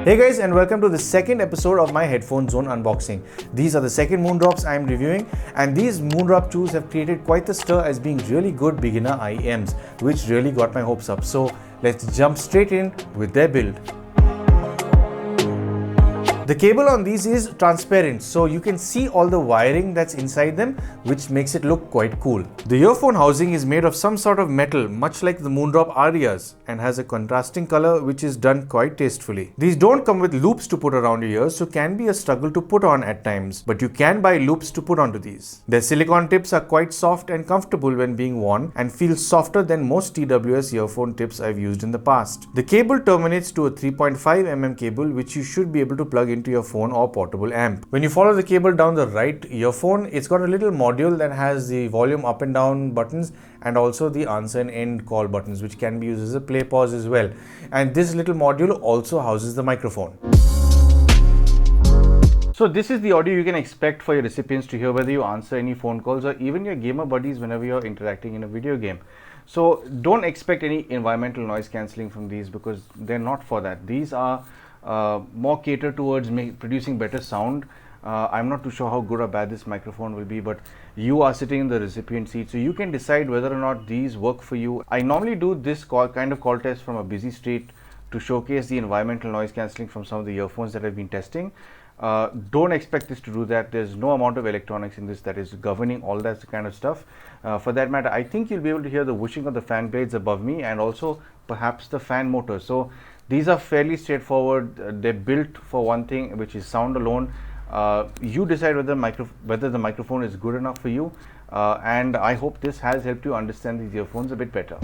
Hey guys, and welcome to the second episode of my Headphone Zone unboxing. These are the second Moondrops I am reviewing, and these Moondrop Chus have created quite the stir as being really good beginner IEMs, which really got my hopes up. So let's jump straight in with their build. The cable on these is transparent, so you can see all the wiring that's inside them, which makes it look quite cool. The earphone housing is made of some sort of metal, much like the Moondrop Arias, and has a contrasting color which is done quite tastefully. These don't come with loops to put around your ears, so can be a struggle to put on at times, but you can buy loops to put onto these. Their silicone tips are quite soft and comfortable when being worn and feel softer than most TWS earphone tips I've used in the past. The cable terminates to a 3.5mm cable, which you should be able to plug into your phone or portable amp. When you follow the cable down the right earphone, it's got a little module that has the volume up and down buttons and also the answer and end call buttons, which can be used as a play pause as well. And this little module also houses the microphone. So this is the audio you can expect for your recipients to hear whether you answer any phone calls or even your gamer buddies whenever you're interacting in a video game. So don't expect any environmental noise cancelling from these because they're not for that. These are more catered towards producing better sound. I'm not too sure how good or bad this microphone will be, but you are sitting in the recipient seat, so you can decide whether or not these work for you. I normally do this kind of call test from a busy street to showcase the environmental noise cancelling from some of the earphones that I've been testing. Don't expect this to do that. There's no amount of electronics in this that is governing all that kind of stuff. For that matter, I think you'll be able to hear the whooshing of the fan blades above me and also perhaps the fan motor. So these are fairly straightforward. They're built for one thing, which is sound alone. You decide whether the microphone is good enough for you, and I hope this has helped you understand these earphones a bit better.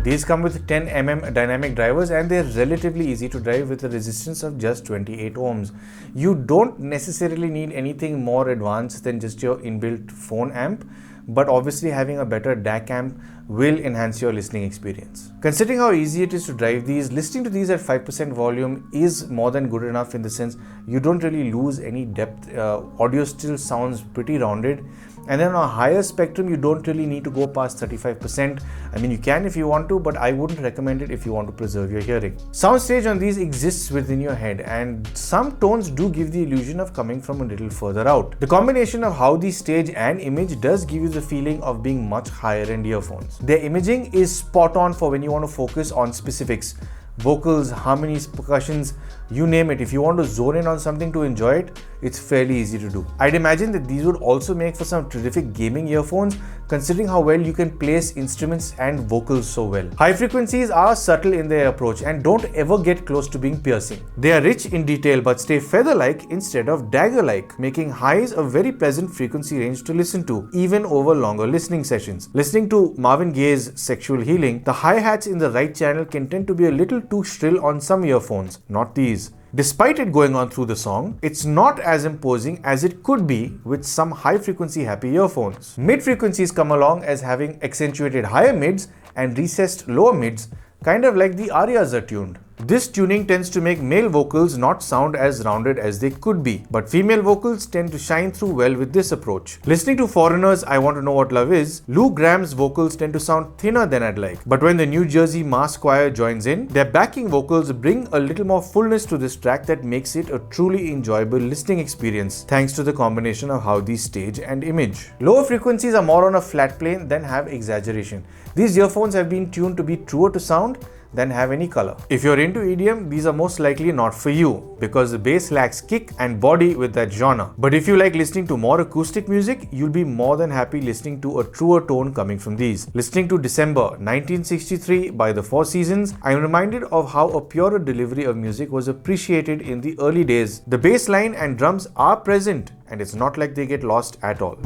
These come with 10mm dynamic drivers and they're relatively easy to drive with a resistance of just 28 ohms. You don't necessarily need anything more advanced than just your inbuilt phone amp, but obviously having a better DAC amp will enhance your listening experience. Considering how easy it is to drive these, listening to these at 5% volume is more than good enough in the sense you don't really lose any depth. Audio still sounds pretty rounded. And then on a higher spectrum, you don't really need to go past 35%. I mean, you can if you want to, but I wouldn't recommend it if you want to preserve your hearing. Soundstage on these exists within your head, and some tones do give the illusion of coming from a little further out. The combination of how the stage and image does give you the feeling of being much higher end earphones. Their imaging is spot on for when you want to focus on specifics. Vocals, harmonies, percussions, you name it. If you want to zone in on something to enjoy it, it's fairly easy to do. I'd imagine that these would also make for some terrific gaming earphones, considering how well you can place instruments and vocals so well. High frequencies are subtle in their approach and don't ever get close to being piercing. They are rich in detail but stay feather-like instead of dagger-like, making highs a very pleasant frequency range to listen to, even over longer listening sessions. Listening to Marvin Gaye's Sexual Healing, the hi-hats in the right channel can tend to be a little too shrill on some earphones, not these. Despite it going on through the song, it's not as imposing as it could be with some high frequency happy earphones. Mid frequencies come along as having accentuated higher mids and recessed lower mids, kind of like the Arias are tuned. This tuning tends to make male vocals not sound as rounded as they could be, but female vocals tend to shine through well with this approach. Listening to Foreigner's I Want to Know What Love Is, Lou Graham's vocals tend to sound thinner than I'd like, but when the New Jersey Mass Choir joins in, their backing vocals bring a little more fullness to this track that makes it a truly enjoyable listening experience, thanks to the combination of how these stage and image. Lower frequencies are more on a flat plane than have exaggeration. These earphones have been tuned to be truer to sound than have any color. If you're into EDM, these are most likely not for you because the bass lacks kick and body with that genre. But if you like listening to more acoustic music, you'll be more than happy listening to a truer tone coming from these. Listening to December 1963 by the Four Seasons, I'm reminded of how a purer delivery of music was appreciated in the early days. The bass line and drums are present and it's not like they get lost at all.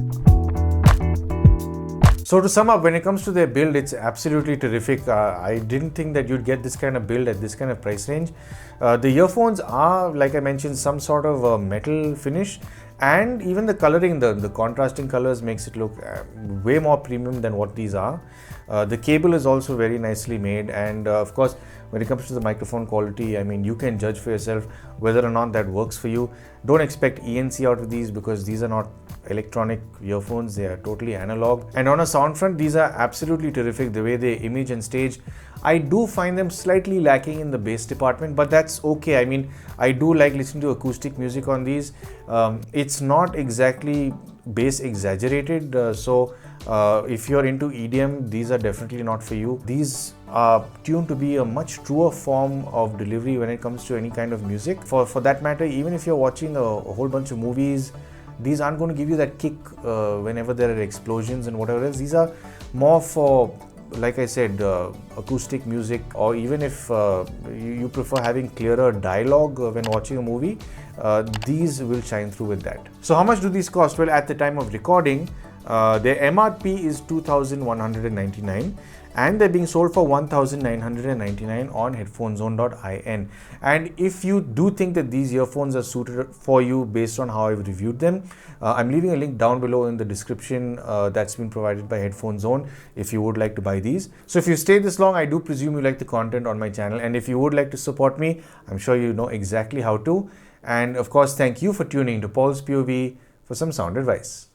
So to sum up, when it comes to their build, it's absolutely terrific. I didn't think that you'd get this kind of build at this kind of price range. The earphones are, like I mentioned, some sort of metal finish, and even the coloring, the contrasting colors makes it look way more premium than what these are. The cable is also very nicely made, and of course, when it comes to the microphone quality, I mean, you can judge for yourself whether or not that works for you. Don't expect ENC out of these because these are not electronic earphones, they are totally analog. And on a sound front, these are absolutely terrific. The way they image and stage, I do find them slightly lacking in the bass department, but that's okay. I mean, I do like listening to acoustic music on these. It's not exactly bass exaggerated, if you're into EDM, these are definitely not for you. These are tuned to be a much truer form of delivery when it comes to any kind of music. For that matter, even if you're watching a whole bunch of movies, these aren't going to give you that kick whenever there are explosions and whatever else. These are more for, like I said, acoustic music, or even if you prefer having clearer dialogue when watching a movie, these will shine through with that. So how much do these cost? Well, at the time of recording, their MRP is 2,199 and they're being sold for 1,999 on headphonezone.in. And if you do think that these earphones are suited for you based on how I've reviewed them, I'm leaving a link down below in the description that's been provided by Headphone Zone if you would like to buy these. So if you stayed this long, I do presume you like the content on my channel, and if you would like to support me, I'm sure you know exactly how to. And of course, thank you for tuning to Paul's POV for some sound advice.